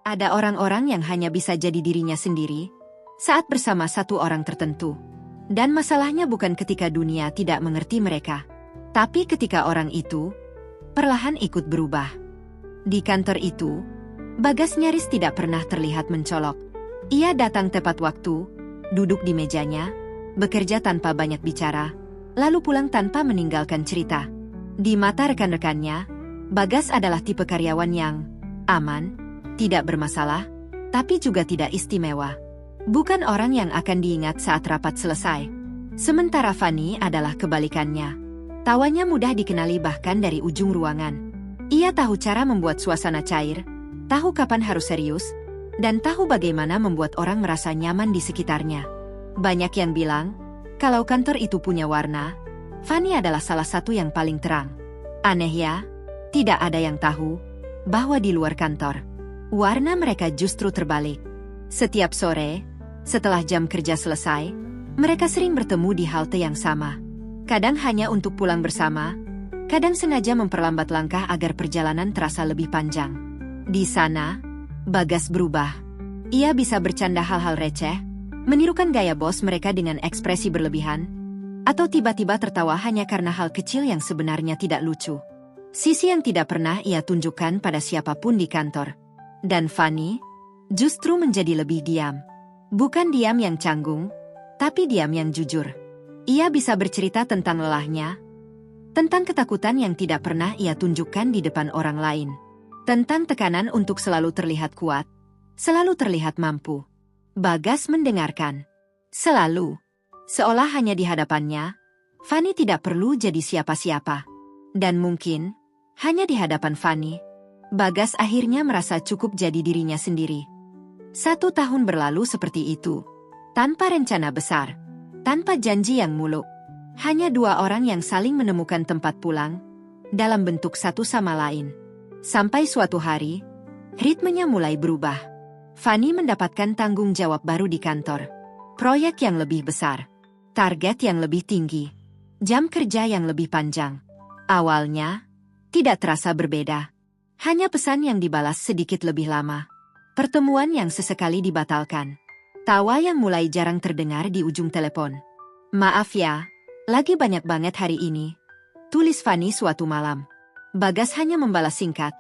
Ada orang-orang yang hanya bisa jadi dirinya sendiri saat bersama satu orang tertentu. Dan masalahnya bukan ketika dunia tidak mengerti mereka, tapi ketika orang itu perlahan ikut berubah. Di kantor itu, Bagas nyaris tidak pernah terlihat mencolok. Ia datang tepat waktu, duduk di mejanya, bekerja tanpa banyak bicara, lalu pulang tanpa meninggalkan cerita. Di mata rekan-rekannya, Bagas adalah tipe karyawan yang aman, tidak bermasalah, tapi juga tidak istimewa. Bukan orang yang akan diingat saat rapat selesai. Sementara Fanny adalah kebalikannya. Tawanya mudah dikenali bahkan dari ujung ruangan. Ia tahu cara membuat suasana cair, tahu kapan harus serius, dan tahu bagaimana membuat orang merasa nyaman di sekitarnya. Banyak yang bilang, kalau kantor itu punya warna, Fanny adalah salah satu yang paling terang. Aneh ya, tidak ada yang tahu bahwa di luar kantor, warna mereka justru terbalik. Setiap sore, setelah jam kerja selesai, mereka sering bertemu di halte yang sama. Kadang hanya untuk pulang bersama, kadang sengaja memperlambat langkah agar perjalanan terasa lebih panjang. Di sana, Bagas berubah. Ia bisa bercanda hal-hal receh, menirukan gaya bos mereka dengan ekspresi berlebihan, atau tiba-tiba tertawa hanya karena hal kecil yang sebenarnya tidak lucu. Sisi yang tidak pernah ia tunjukkan pada siapapun di kantor. Dan Fanny justru menjadi lebih diam. Bukan diam yang canggung, tapi diam yang jujur. Ia bisa bercerita tentang lelahnya, tentang ketakutan yang tidak pernah ia tunjukkan di depan orang lain, tentang tekanan untuk selalu terlihat kuat, selalu terlihat mampu. Bagas mendengarkan. Selalu. Seolah hanya di hadapannya, Fanny tidak perlu jadi siapa-siapa. Dan mungkin, hanya di hadapan Fanny, Bagas akhirnya merasa cukup jadi dirinya sendiri. 1 tahun berlalu seperti itu. Tanpa rencana besar. Tanpa janji yang muluk. Hanya 2 orang yang saling menemukan tempat pulang, dalam bentuk satu sama lain. Sampai suatu hari, ritmenya mulai berubah. Fanny mendapatkan tanggung jawab baru di kantor. Proyek yang lebih besar. Target yang lebih tinggi. Jam kerja yang lebih panjang. Awalnya, tidak terasa berbeda. Hanya pesan yang dibalas sedikit lebih lama. Pertemuan yang sesekali dibatalkan. Tawa yang mulai jarang terdengar di ujung telepon. Maaf ya, lagi banyak banget hari ini, tulis Fanny suatu malam. Bagas hanya membalas singkat.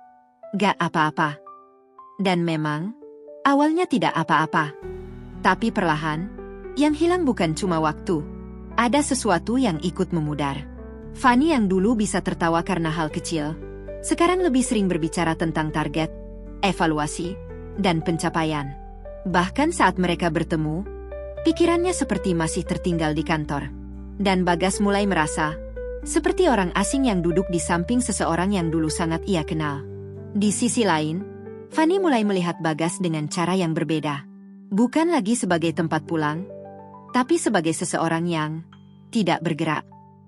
Gak apa-apa. Dan memang, awalnya tidak apa-apa. Tapi perlahan, yang hilang bukan cuma waktu. Ada sesuatu yang ikut memudar. Fanny yang dulu bisa tertawa karena hal kecil, sekarang lebih sering berbicara tentang target, evaluasi, dan pencapaian. Bahkan saat mereka bertemu, pikirannya seperti masih tertinggal di kantor. Dan Bagas mulai merasa seperti orang asing yang duduk di samping seseorang yang dulu sangat ia kenal. Di sisi lain, Fanny mulai melihat Bagas dengan cara yang berbeda. Bukan lagi sebagai tempat pulang, tapi sebagai seseorang yang tidak bergerak.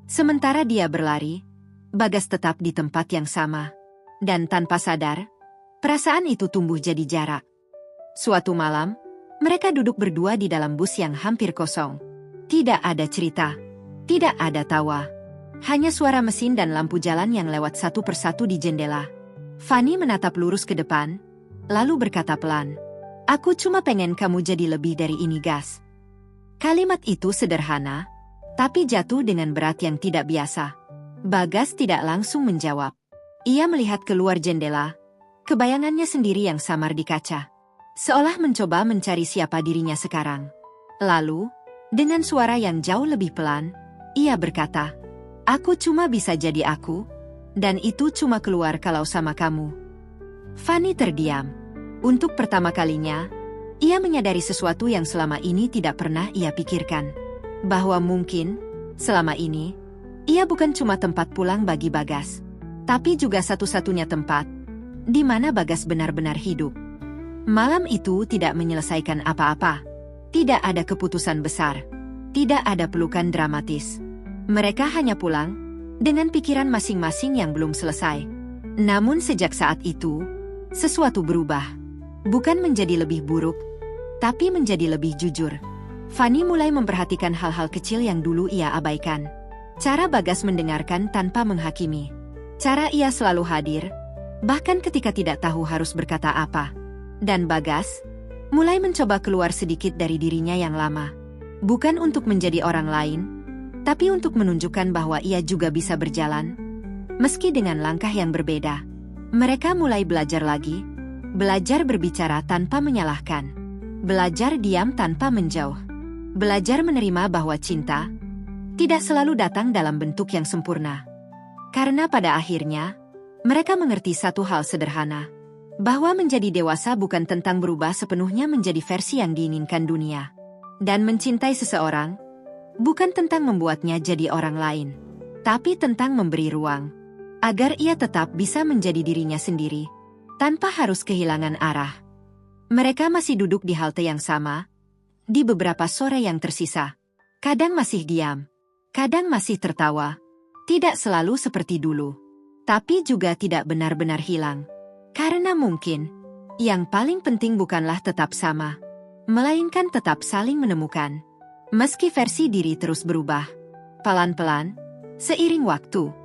Sementara dia berlari, Bagas tetap di tempat yang sama. Dan tanpa sadar, perasaan itu tumbuh jadi jarak. Suatu malam, mereka duduk berdua di dalam bus yang hampir kosong. Tidak ada cerita, tidak ada tawa. Hanya suara mesin dan lampu jalan yang lewat satu persatu di jendela. Fanny menatap lurus ke depan, lalu berkata pelan, "Aku cuma pengen kamu jadi lebih dari ini, Gas." Kalimat itu sederhana, tapi jatuh dengan berat yang tidak biasa. Bagas tidak langsung menjawab. Ia melihat keluar jendela, kebayangannya sendiri yang samar di kaca. Seolah mencoba mencari siapa dirinya sekarang. Lalu, dengan suara yang jauh lebih pelan, ia berkata, "Aku cuma bisa jadi aku, dan itu cuma keluar kalau sama kamu." Fanny terdiam. Untuk pertama kalinya, ia menyadari sesuatu yang selama ini tidak pernah ia pikirkan. Bahwa mungkin, selama ini, ia bukan cuma tempat pulang bagi Bagas, tapi juga satu-satunya tempat di mana Bagas benar-benar hidup. Malam itu tidak menyelesaikan apa-apa. Tidak ada keputusan besar. Tidak ada pelukan dramatis. Mereka hanya pulang dengan pikiran masing-masing yang belum selesai. Namun sejak saat itu, sesuatu berubah. Bukan menjadi lebih buruk, tapi menjadi lebih jujur. Fanny mulai memperhatikan hal-hal kecil yang dulu ia abaikan. Cara Bagas mendengarkan tanpa menghakimi. Cara ia selalu hadir, bahkan ketika tidak tahu harus berkata apa. Dan Bagas mulai mencoba keluar sedikit dari dirinya yang lama. Bukan untuk menjadi orang lain, tapi untuk menunjukkan bahwa ia juga bisa berjalan, meski dengan langkah yang berbeda. Mereka mulai belajar lagi, belajar berbicara tanpa menyalahkan, belajar diam tanpa menjauh, belajar menerima bahwa cinta tidak selalu datang dalam bentuk yang sempurna. Karena pada akhirnya, mereka mengerti satu hal sederhana, bahwa menjadi dewasa bukan tentang berubah sepenuhnya menjadi versi yang diinginkan dunia. Dan mencintai seseorang bukan tentang membuatnya jadi orang lain, tapi tentang memberi ruang agar ia tetap bisa menjadi dirinya sendiri, tanpa harus kehilangan arah. Mereka masih duduk di halte yang sama, di beberapa sore yang tersisa. Kadang masih diam, kadang masih tertawa. Tidak selalu seperti dulu, tapi juga tidak benar-benar hilang. Karena mungkin, yang paling penting bukanlah tetap sama, melainkan tetap saling menemukan. Meski versi diri terus berubah, pelan-pelan, seiring waktu.